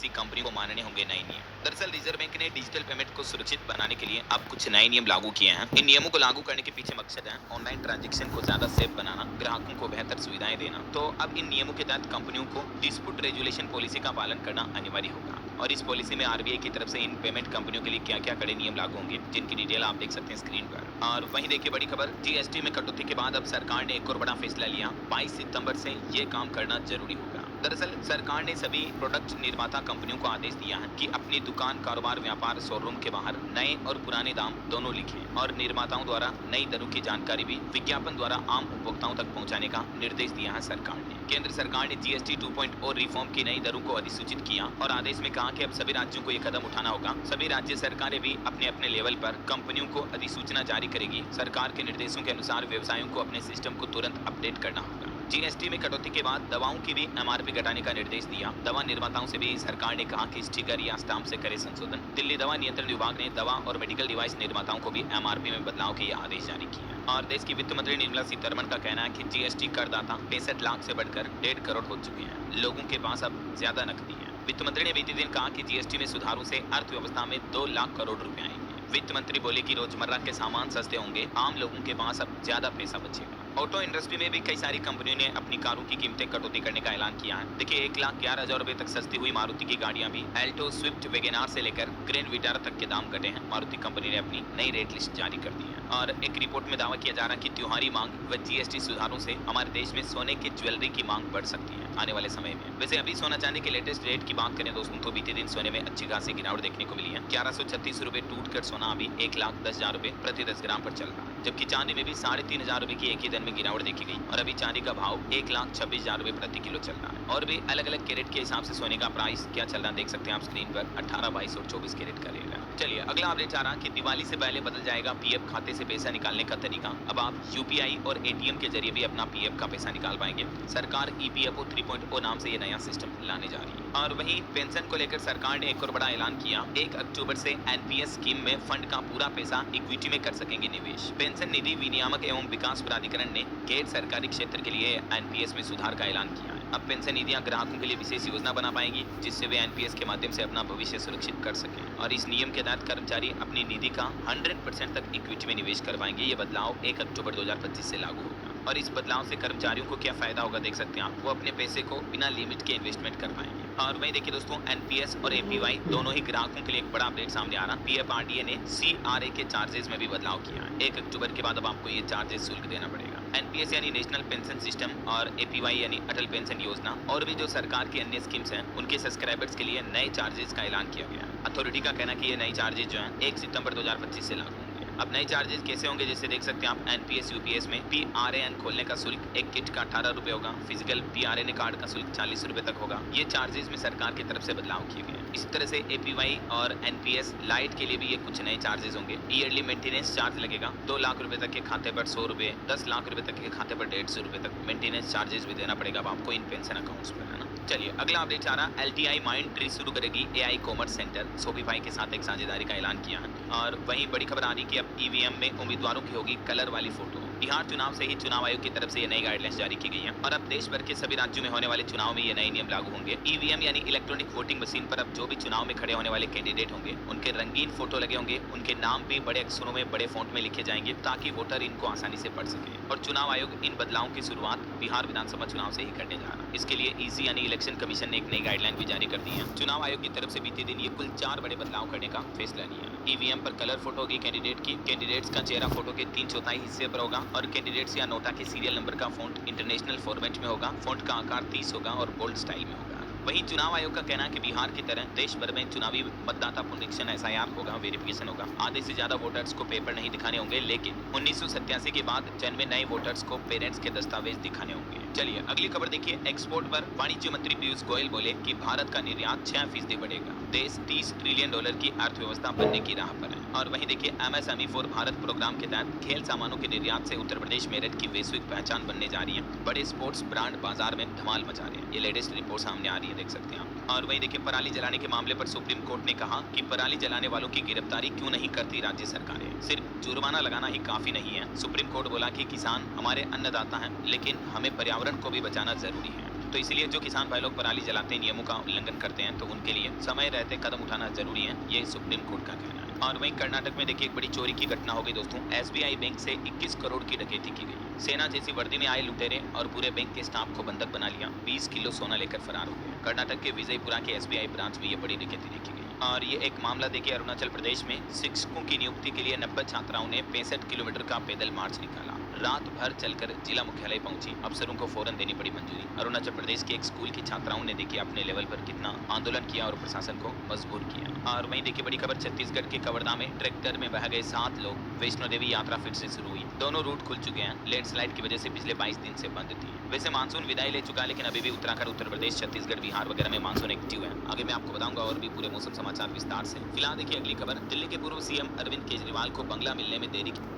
सी company को मानने होंगे नए नियम। दरअसल रिजर्व बैंक ने डिजिटल पेमेंट को सुरक्षित बनाने के लिए अब कुछ नए नियम लागू किए हैं। इन नियमों को लागू करने के पीछे मकसद है ऑनलाइन ट्रांजैक्शन को ज्यादा सेफ बनाना, ग्राहकों को बेहतर सुविधाएं देना। तो अब इन नियमों के तहत कंपनियों को डिस्प्यूट रेजुलेशन पॉलिसी का पालन करना अनिवार्य होगा। और इस पॉलिसी में आरबीआई की तरफ से इन पेमेंट कंपनियों के लिए क्या क्या कड़े नियम लागू होंगे, जिनकी डिटेल आप देख सकते हैं स्क्रीन पर। और वहीं देखिए बड़ी खबर, जीएसटी में कटौती के बाद अब सरकार ने एक और बड़ा फैसला लिया। 22 सितंबर से ये काम करना जरूरी होगा। दरअसल सरकार ने सभी प्रोडक्ट निर्माता कंपनियों को आदेश दिया है कि अपनी दुकान, कारोबार, व्यापार, शोरूम के बाहर नए और पुराने दाम दोनों लिखें और निर्माताओं द्वारा नई दरों की जानकारी भी विज्ञापन द्वारा आम उपभोक्ताओं तक पहुंचाने का निर्देश दिया है सरकार ने। केंद्र सरकार ने जीएसटी 2.0 रिफॉर्म की नई दरों को अधिसूचित किया और आदेश में कहा कि अब सभी राज्यों को ये कदम उठाना होगा। सभी राज्य सरकारें भी अपने अपने लेवल पर कंपनियों को अधिसूचना जारी करेगी। सरकार के निर्देशों के अनुसार व्यवसायों को अपने सिस्टम को तुरंत अपडेट करना होगा। जीएसटी में कटौती के बाद दवाओं की भी एमआरपी घटाने का निर्देश दिया। दवा निर्माताओं से भी सरकार ने कहा कि स्टिकर या स्टाम्प से करे संशोधन। दिल्ली दवा नियंत्रण विभाग ने दवा और मेडिकल डिवाइस निर्माताओं को भी एमआरपी में बदलाव के आदेश जारी किए। और देश की वित्त मंत्री निर्मला सीतारमण का कहना है कि जीएसटी करदाता 65 लाख से बढ़कर 1.5 करोड़ हो चुके हैं। लोगों के पास अब ज्यादा नकदी है। वित्त मंत्री ने बीते दिन कहा कि जीएसटी में सुधारों से अर्थव्यवस्था में 2 लाख करोड़ रुपए आएंगे। वित्त मंत्री बोले कि रोजमर्रा के सामान सस्ते होंगे, आम लोगों के पास अब ज्यादा पैसा बचेगा। ऑटो इंडस्ट्री में भी कई सारी कंपनियों ने अपनी कारों की कीमतें कटौती करने का ऐलान किया है। देखिए 1,11,000 रुपए तक सस्ती हुई मारुति की गाड़ियां भी, एल्टो, स्विफ्ट, वेगेनार से लेकर ग्रैंड विटारा तक के दाम घटे हैं। मारुति कंपनी ने अपनी नई रेट लिस्ट जारी कर दी है। और एक रिपोर्ट में दावा किया जा रहा है कि त्योहारी मांग व जीएसटी सुधारों से हमारे देश में सोने की ज्वेलरी की मांग बढ़ सकती है आने वाले समय में। वैसे अभी सोना चांदी के लेटेस्ट रेट की बात करें दोस्तों, तो बीते दिन सोने में अच्छी खासी गिरावट देखने को मिली है। 1136 रुपए टूट कर सोना अभी 1,10,000 रुपए प्रति 10 ग्राम पर चल रहा है, जबकि चांदी में भी 3,500 रुपए की एक ही दिन में गिरावट देखी गई और अभी चांदी का भाव 1,26,000 रुपए प्रति किलो चल रहा है। और भी अलग अलग कैरेट के हिसाब से सोने का प्राइस क्या चल रहा है देख सकते हैं आप स्क्रीन पर। 18, 22 और 24 कैरेट का रेट है। चलिए अगला अपडेट आ रहा कि दिवाली से पहले बदल जाएगा पीएफ खाते से पैसा निकालने का तरीका। अब आप यूपीआई और एटीएम के जरिए भी अपना पीएफ का पैसा निकाल पाएंगे। सरकार ईपीएफओ 3.0 नाम से ये नया सिस्टम लाने जा रही है। और वहीं पेंशन को लेकर सरकार ने एक और बड़ा ऐलान किया। 1 अक्टूबर से एनपीएस स्कीम में फंड का पूरा पैसा इक्विटी में कर सकेंगे निवेश। पेंशन निधि विनियामक एवं विकास प्राधिकरण ने गैर सरकारी क्षेत्र के लिए एनपीएस में सुधार का ऐलान किया है। अब पेंशन निधियां ग्राहकों के लिए विशेष योजना बना पाएंगी, जिससे वे एनपीएस के माध्यम से अपना भविष्य सुरक्षित कर सकें। और इस नियम के तहत कर्मचारी अपनी निधि का 100% तक इक्विटी में निवेश कर पाएंगे। ये बदलाव 1 अक्टूबर 2025 से लागू होगा। और इस बदलाव से कर्मचारियों को क्या फायदा होगा देख सकते हैं आप। वो अपने पैसे को बिना लिमिट के इन्वेस्टमेंट कर पाएंगे। और वहीं देखिए दोस्तों, एनपीएस और एपीवाई दोनों ही ग्राहकों के लिए एक बड़ा अपडेट सामने आ रहा। पीएफआरडीए ने सीआरए के चार्जेस में भी बदलाव किया है। 1 अक्टूबर के बाद अब आपको ये चार्जेस शुल्क देना पड़ेगा। एनपीएस यानी नेशनल पेंशन सिस्टम और एपीवाई यानी अटल पेंशन योजना और भी जो सरकार की अन्य स्कीम्स हैं, उनके सब्सक्राइबर्स के लिए नए चार्जेस का ऐलान किया गया है। अथॉरिटी का कहना है कि ये नए चार्जेस जो हैं 1 सितंबर 2025 से लागू होंगे। अब नए चार्जेस कैसे होंगे, जैसे देख सकते हैं आप एनपीएस यूपीएस में पीआरएएन खोलने का शुल्क एक किट का 18 रुपए होगा। फिजिकल पीआरएन कार्ड का शुल्क 40 रुपए तक होगा। ये चार्जेस में सरकार की तरफ से बदलाव किए गए हैं। इसी तरह से एपीवाई और एनपीएस लाइट के लिए भी ये कुछ नए चार्जेस होंगे। ईयरली मेंटेनेंस चार्ज लगेगा। 2 लाख रुपए तक के खाते पर 100 रुपए, 10 लाख रुपए तक के खाते पर 150 रुपए तक मेंटेनेंस चार्जेस भी देना पड़ेगा अब आपको इन पेंशन अकाउंट्स पर, है ना। चलिए अगला अपडेट आ रहा, एलटीआई माइंड ट्री शुरू करेगी एआई कॉमर्स सेंटर। शॉपिफाई के साथ एक साझेदारी का ऐलान किया है। और वहीं बड़ी खबर आ रही कि अब ईवीएम में उम्मीदवारों की होगी कलर वाली फोटो। बिहार चुनाव से ही चुनाव आयोग की तरफ से ये नई गाइडलाइंस जारी की गई है और अब देश भर के सभी राज्यों में होने वाले चुनाव में ये नए नियम लागू होंगे। ईवीएम यानी इलेक्ट्रॉनिक वोटिंग मशीन पर अब जो भी चुनाव में खड़े होने वाले कैंडिडेट होंगे, उनके रंगीन फोटो लगे होंगे। उनके नाम भी बड़े अक्षरों में बड़े फॉन्ट में लिखे जाएंगे ताकि वोटर इनको आसानी से पढ़ सके। और चुनाव आयोग इन बदलावों की शुरुआत बिहार विधानसभा चुनाव से ही करने जा रहा है। इसके लिए ईसी यानी इलेक्शन कमीशन ने एक नई गाइडलाइन भी जारी कर दी है। चुनाव आयोग की तरफ से बीते दिन ये कुल 4 बड़े बदलाव करने का फैसला लिया। ईवीएम पर कलर फोटो होगी कैंडिडेट की। कैंडिडेट्स का चेहरा फोटो के 3/4 हिस्से पर होगा और कैंडिडेट्स या नोटा के सीरियल नंबर का फॉन्ट इंटरनेशनल फॉर्मेट में होगा। फॉन्ट का आकार 30 होगा और बोल्ड स्टाइल में होगा। वहीं चुनाव आयोग का कहना है कि बिहार की तरह देश भर में चुनावी मतदाता पुनरीक्षण एसआईआर होगा, वेरिफिकेशन होगा। आधे से ज्यादा वोटर्स को पेपर नहीं दिखाने होंगे, लेकिन 1987 के बाद जन्मे नए वोटर्स को पेरेंट्स के दस्तावेज दिखाने होंगे। चलिए अगली खबर देखिए, एक्सपोर्ट पर वाणिज्य मंत्री पीयूष गोयल बोले कि भारत का निर्यात 6% बढ़ेगा। देश $30 ट्रिलियन की अर्थव्यवस्था बनने की राह पर है। और वहीं देखिए, एमएसएमई फॉर भारत प्रोग्राम के तहत खेल सामानों के निर्यात से उत्तर प्रदेश मेरठ की वैश्विक पहचान बनने जा रही है। बड़े स्पोर्ट्स ब्रांड बाजार में धमाल मचा रहे हैं। ये लेटेस्ट रिपोर्ट सामने आ रही है, देख सकते हैं आप। और वहीं देखिए, पराली जलाने के मामले पर सुप्रीम कोर्ट ने कहा कि पराली जलाने वालों की गिरफ्तारी क्यों नहीं करती राज्य सरकारें, सिर्फ जुर्माना लगाना ही काफी नहीं है। सुप्रीम कोर्ट बोला कि किसान हमारे अन्नदाता हैं, लेकिन हमें पर्यावरण को भी बचाना जरूरी है। तो इसलिए जो किसान भाई लोग पराली जलाते हैं, नियमों का उल्लंघन करते हैं, तो उनके लिए समय रहते कदम उठाना जरूरी है, ये सुप्रीम कोर्ट का कहना है। और वहीं कर्नाटक में देखिए एक बड़ी चोरी की घटना हो गई दोस्तों। एसबीआई बैंक से 21 करोड़ की डकैती की गई। सेना जैसी वर्दी में आए लुटेरे और पूरे बैंक के स्टाफ को बंधक बना लिया, 20 किलो सोना लेकर फरार हो गए। कर्नाटक के विजयपुरा के एसबीआई ब्रांच में ये बड़ी डकैती देखी गई। और ये एक मामला देखिए अरुणाचल प्रदेश में शिक्षकों की नियुक्ति के लिए 90 छात्राओं ने 65 किलोमीटर का पैदल मार्च निकाला। रात भर चलकर जिला मुख्यालय पहुंची, अफसरों को फौरन देनी पड़ी मंजूरी। अरुणाचल प्रदेश के एक स्कूल की छात्राओं ने देखिए अपने लेवल पर कितना आंदोलन किया और प्रशासन को मजबूर किया। और वहीं देखिए बड़ी खबर छत्तीसगढ़ के कवर्धा में ट्रैक्टर में बह गए 7 लोग। वैष्णो देवी यात्रा फिर से शुरू हुई, दोनों रूट खुल चुके हैं। लैंडस्लाइड की वजह से पिछले 22 दिन से बंद थी। वैसे मानसून विदाई ले चुका है, लेकिन अभी भी उत्तराखंड, उत्तर प्रदेश, छत्तीसगढ़, बिहार वगैरह में मानसून एक्टिव है। आगे मैं आपको बताऊंगा और भी पूरे मौसम समाचार विस्तार से। फिलहाल देखिए अगली खबर, दिल्ली के पूर्व सीएम अरविंद केजरीवाल को बंगला मिलने में देरी के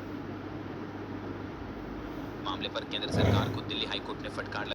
मामले पर केंद्र सरकार को दिल्ली हाईकोर्ट ने फटकार